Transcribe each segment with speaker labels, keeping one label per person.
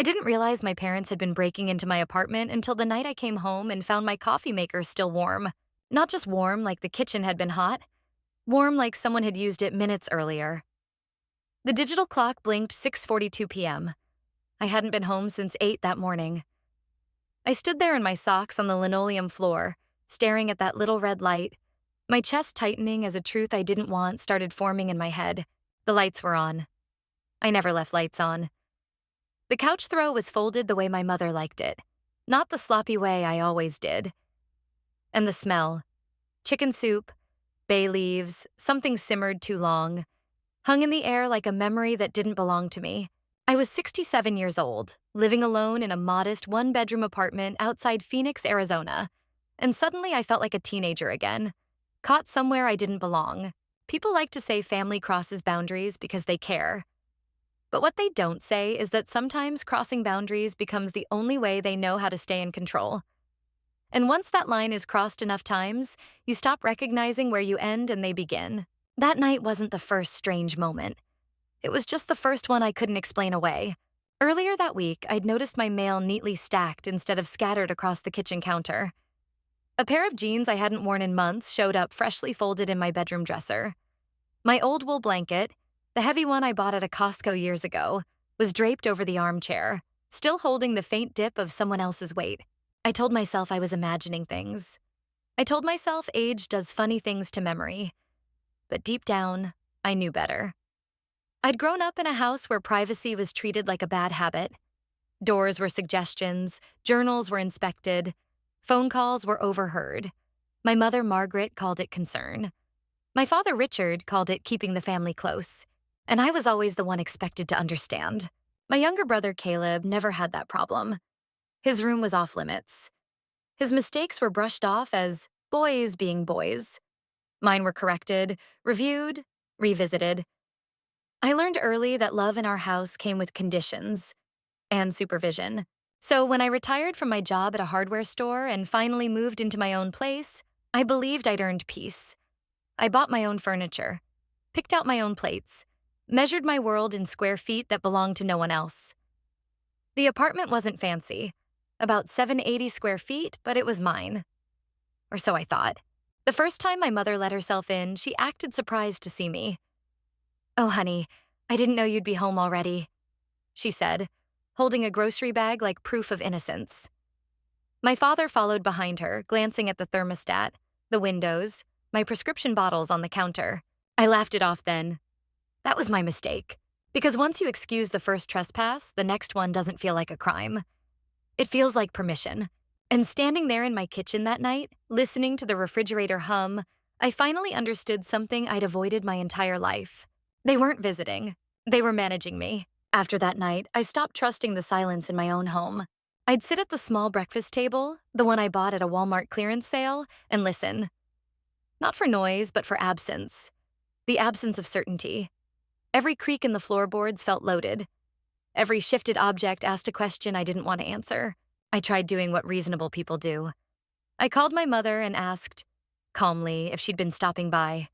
Speaker 1: I didn't realize my parents had been breaking into my apartment until the night I came home and found my coffee maker still warm. Not just warm like the kitchen had been hot, warm like someone had used it minutes earlier. The digital clock blinked 6:42 p.m. I hadn't been home since 8 that morning. I stood there in my socks on the linoleum floor, staring at that little red light, my chest tightening as a truth I didn't want started forming in my head. The lights were on. I never left lights on. The couch throw was folded the way my mother liked it, not the sloppy way I always did. And the smell, chicken soup, bay leaves, something simmered too long, hung in the air like a memory that didn't belong to me. I was 67 years old, living alone in a modest one-bedroom apartment outside Phoenix, Arizona, and suddenly I felt like a teenager again, caught somewhere I didn't belong. People like to say family crosses boundaries because they care. But what they don't say is that sometimes crossing boundaries becomes the only way they know how to stay in control. And once that line is crossed enough times, you stop recognizing where you end and they begin. That night wasn't the first strange moment. It was just the first one I couldn't explain away. Earlier that week, I'd noticed my mail neatly stacked instead of scattered across the kitchen counter. A pair of jeans I hadn't worn in months showed up freshly folded in my bedroom dresser. My old wool blanket, the heavy one I bought at a Costco years ago, was draped over the armchair, still holding the faint dip of someone else's weight. I told myself I was imagining things. I told myself age does funny things to memory. But deep down, I knew better. I'd grown up in a house where privacy was treated like a bad habit. Doors were suggestions, journals were inspected, phone calls were overheard. My mother, Margaret, called it concern. My father, Richard, called it keeping the family close. And I was always the one expected to understand. My younger brother, Caleb, never had that problem. His room was off limits. His mistakes were brushed off as boys being boys. Mine were corrected, reviewed, revisited. I learned early that love in our house came with conditions and supervision. So when I retired from my job at a hardware store and finally moved into my own place, I believed I'd earned peace. I bought my own furniture, picked out my own plates, measured my world in square feet that belonged to no one else. The apartment wasn't fancy, about 780 square feet, but it was mine. Or so I thought. The first time my mother let herself in, she acted surprised to see me. "Oh, honey, I didn't know you'd be home already," she said, holding a grocery bag like proof of innocence. My father followed behind her, glancing at the thermostat, the windows, my prescription bottles on the counter. I laughed it off then. That was my mistake. Because once you excuse the first trespass, the next one doesn't feel like a crime. It feels like permission. And standing there in my kitchen that night, listening to the refrigerator hum, I finally understood something I'd avoided my entire life. They weren't visiting. They were managing me. After that night, I stopped trusting the silence in my own home. I'd sit at the small breakfast table, the one I bought at a Walmart clearance sale, and listen. Not for noise, but for absence. The absence of certainty. Every creak in the floorboards felt loaded. Every shifted object asked a question I didn't want to answer. I tried doing what reasonable people do. I called my mother and asked, calmly, if she'd been stopping by.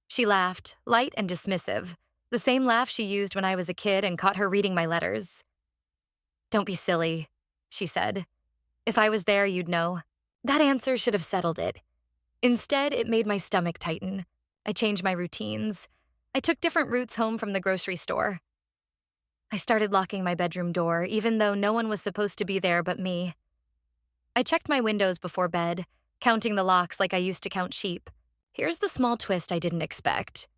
Speaker 1: She laughed, light and dismissive, the same laugh she used when I was a kid and caught her reading my letters. "Don't be silly," she said. "If I was there, you'd know." That answer should have settled it. Instead, it made my stomach tighten. I changed my routines. I took different routes home from the grocery store. I started locking my bedroom door, even though no one was supposed to be there but me. I checked my windows before bed, counting the locks like I used to count sheep. Here's the small twist I didn't expect.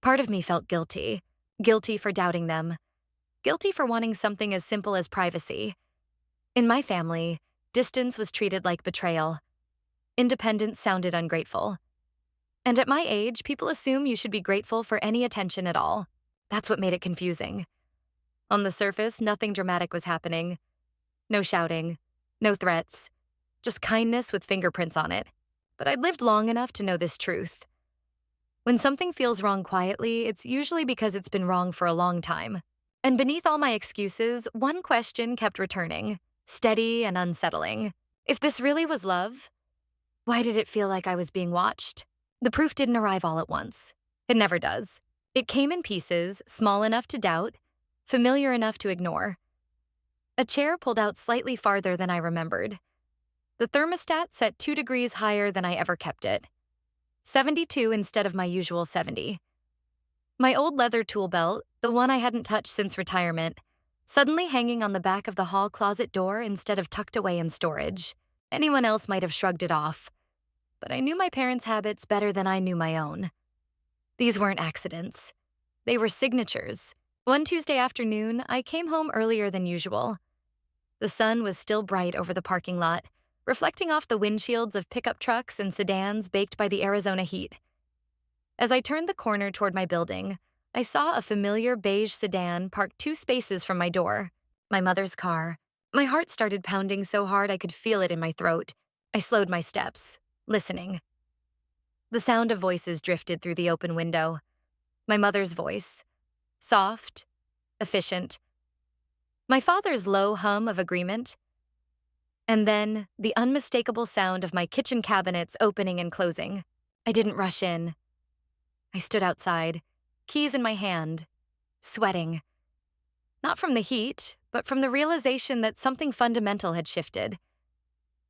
Speaker 1: Part of me felt guilty. Guilty for doubting them. Guilty for wanting something as simple as privacy. In my family, distance was treated like betrayal. Independence sounded ungrateful. And at my age, people assume you should be grateful for any attention at all. That's what made it confusing. On the surface, nothing dramatic was happening. No shouting, no threats, just kindness with fingerprints on it. But I'd lived long enough to know this truth. When something feels wrong quietly, it's usually because it's been wrong for a long time. And beneath all my excuses, one question kept returning, steady and unsettling. If this really was love, why did it feel like I was being watched? The proof didn't arrive all at once. It never does. It came in pieces, small enough to doubt, familiar enough to ignore. A chair pulled out slightly farther than I remembered. The thermostat set 2 degrees higher than I ever kept it. 72 instead of my usual 70. My old leather tool belt, the one I hadn't touched since retirement, suddenly hanging on the back of the hall closet door instead of tucked away in storage. Anyone else might have shrugged it off, but I knew my parents' habits better than I knew my own. These weren't accidents. They were signatures. One Tuesday afternoon, I came home earlier than usual. The sun was still bright over the parking lot, reflecting off the windshields of pickup trucks and sedans baked by the Arizona heat. As I turned the corner toward my building, I saw a familiar beige sedan parked 2 spaces from my door. My mother's car. My heart started pounding so hard I could feel it in my throat. I slowed my steps, listening. The sound of voices drifted through the open window. My mother's voice. Soft, efficient. My father's low hum of agreement. And then the unmistakable sound of my kitchen cabinets opening and closing. I didn't rush in. I stood outside, keys in my hand, sweating. Not from the heat, but from the realization that something fundamental had shifted.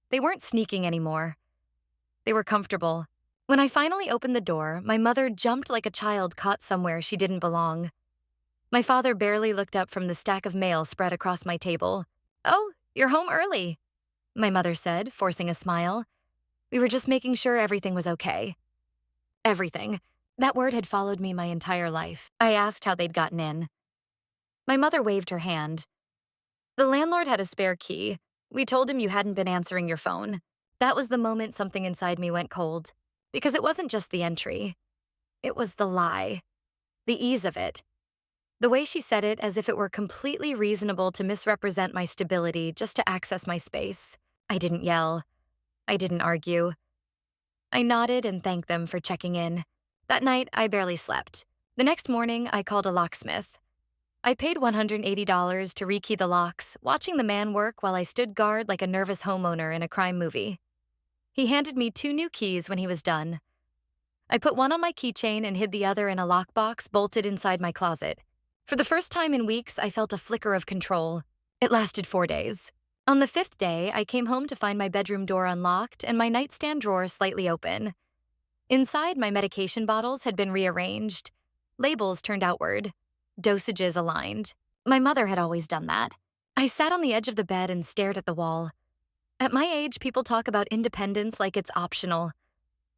Speaker 1: They weren't sneaking anymore. They were comfortable. When I finally opened the door, my mother jumped like a child caught somewhere she didn't belong. My father barely looked up from the stack of mail spread across my table. "Oh, you're home early," my mother said, forcing a smile. "We were just making sure everything was okay." Everything. That word had followed me my entire life. I asked how they'd gotten in. My mother waved her hand. "The landlord had a spare key. We told him you hadn't been answering your phone." That was the moment something inside me went cold. Because it wasn't just the entry. It was the lie. The ease of it. The way she said it as if it were completely reasonable to misrepresent my stability just to access my space. I didn't yell. I didn't argue. I nodded and thanked them for checking in. That night, I barely slept. The next morning, I called a locksmith. I paid $180 to rekey the locks, watching the man work while I stood guard like a nervous homeowner in a crime movie. He handed me 2 new keys when he was done. I put one on my keychain and hid the other in a lockbox bolted inside my closet. For the first time in weeks, I felt a flicker of control. It lasted 4 days. On the 5th day, I came home to find my bedroom door unlocked and my nightstand drawer slightly open. Inside, my medication bottles had been rearranged, labels turned outward, dosages aligned. My mother had always done that. I sat on the edge of the bed and stared at the wall. At my age, people talk about independence like it's optional.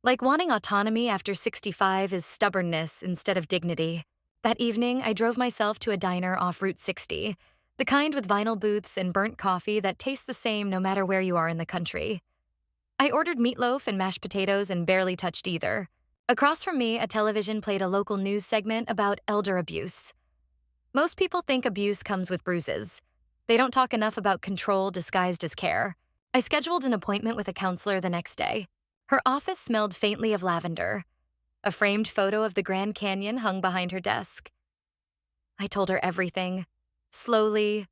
Speaker 1: Like wanting autonomy after 65 is stubbornness instead of dignity. That evening, I drove myself to a diner off Route 60, the kind with vinyl booths and burnt coffee that tastes the same no matter where you are in the country. I ordered meatloaf and mashed potatoes and barely touched either. Across from me, a television played a local news segment about elder abuse. Most people think abuse comes with bruises. They don't talk enough about control disguised as care. I scheduled an appointment with a counselor the next day. Her office smelled faintly of lavender. A framed photo of the Grand Canyon hung behind her desk. I told her everything, slowly,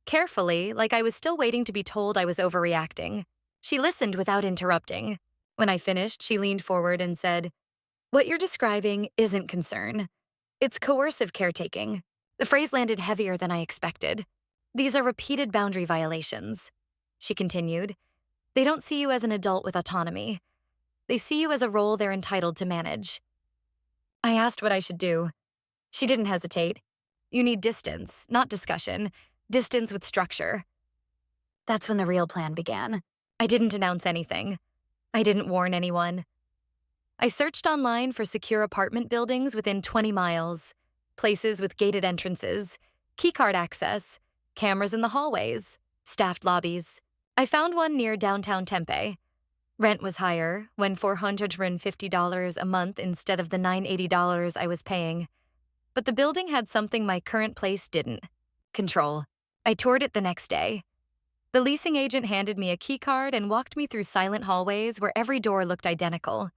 Speaker 1: carefully, like I was still waiting to be told I was overreacting. She listened without interrupting. When I finished, she leaned forward and said, "What you're describing isn't concern. It's coercive caretaking." The phrase landed heavier than I expected. "These are repeated boundary violations," she continued. "They don't see you as an adult with autonomy. They see you as a role they're entitled to manage." I asked what I should do. She didn't hesitate. "You need distance, not discussion. Distance with structure." That's when the real plan began. I didn't announce anything. I didn't warn anyone. I searched online for secure apartment buildings within 20 miles, places with gated entrances, keycard access, cameras in the hallways, staffed lobbies. I found one near downtown Tempe. Rent was higher, when $450 a month instead of the $980 I was paying. But the building had something my current place didn't: control. I toured it the next day. The leasing agent handed me a keycard and walked me through silent hallways where every door looked identical.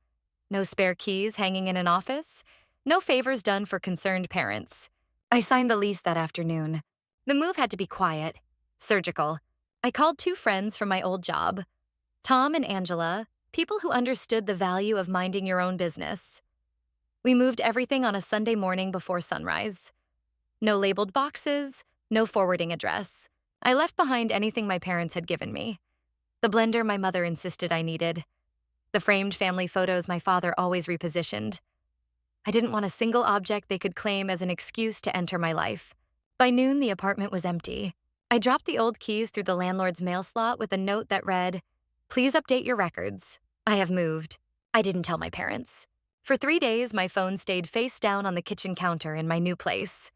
Speaker 1: No spare keys hanging in an office, no favors done for concerned parents. I signed the lease that afternoon. The move had to be quiet, surgical. I called 2 friends from my old job, Tom and Angela, people who understood the value of minding your own business. We moved everything on a Sunday morning before sunrise. No labeled boxes, no forwarding address. I left behind anything my parents had given me. The blender my mother insisted I needed. The framed family photos my father always repositioned. I didn't want a single object they could claim as an excuse to enter my life. By noon, the apartment was empty. I dropped the old keys through the landlord's mail slot with a note that read, "Please update your records. I have moved." I didn't tell my parents. For 3 days, my phone stayed face down on the kitchen counter in my new place.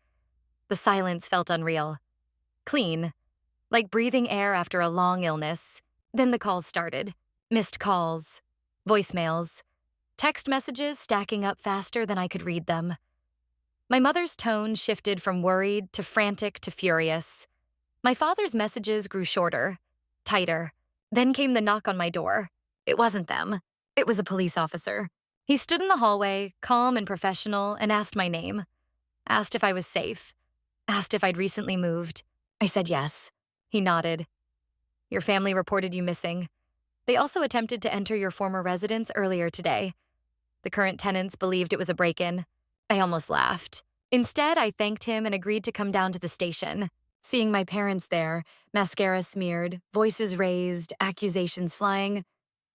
Speaker 1: The silence felt unreal. Clean, like breathing air after a long illness. Then the calls started. Missed calls, voicemails, text messages stacking up faster than I could read them. My mother's tone shifted from worried to frantic to furious. My father's messages grew shorter, tighter. Then came the knock on my door. It wasn't them. It was a police officer. He stood in the hallway, calm and professional, and asked my name. Asked if I was safe. Asked if I'd recently moved. I said yes. He nodded. "Your family reported you missing. They also attempted to enter your former residence earlier today. The current tenants believed it was a break-in." I almost laughed. Instead, I thanked him and agreed to come down to the station. Seeing my parents there, mascara smeared, voices raised, accusations flying,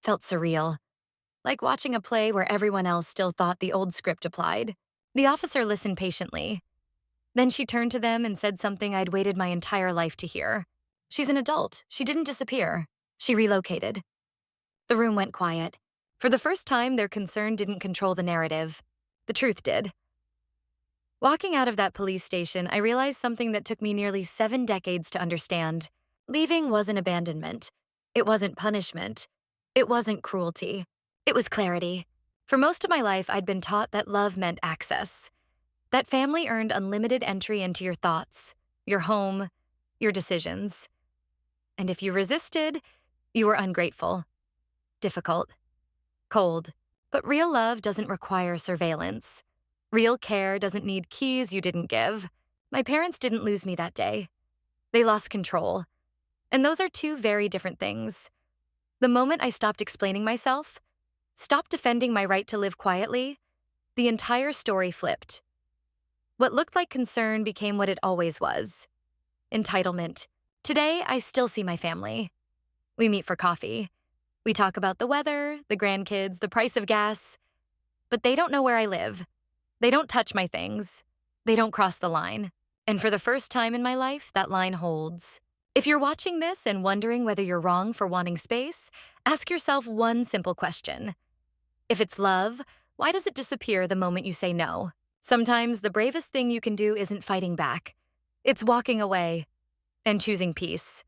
Speaker 1: felt surreal. Like watching a play where everyone else still thought the old script applied. The officer listened patiently. Then she turned to them and said something I'd waited my entire life to hear. "She's an adult. She didn't disappear. She relocated." The room went quiet. For the first time, their concern didn't control the narrative. The truth did. Walking out of that police station, I realized something that took me nearly 7 decades to understand. Leaving wasn't abandonment. It wasn't punishment. It wasn't cruelty. It was clarity. For most of my life, I'd been taught that love meant access. That family earned unlimited entry into your thoughts, your home, your decisions. And if you resisted, you were ungrateful, difficult, cold. But real love doesn't require surveillance. Real care doesn't need keys you didn't give. My parents didn't lose me that day. They lost control. And those are two very different things. The moment I stopped explaining myself, stopped defending my right to live quietly, the entire story flipped. What looked like concern became what it always was: entitlement. Today, I still see my family. We meet for coffee. We talk about the weather, the grandkids, the price of gas. But they don't know where I live. They don't touch my things. They don't cross the line. And for the first time in my life, that line holds. If you're watching this and wondering whether you're wrong for wanting space, ask yourself one simple question. If it's love, why does it disappear the moment you say no? Sometimes the bravest thing you can do isn't fighting back. It's walking away and choosing peace.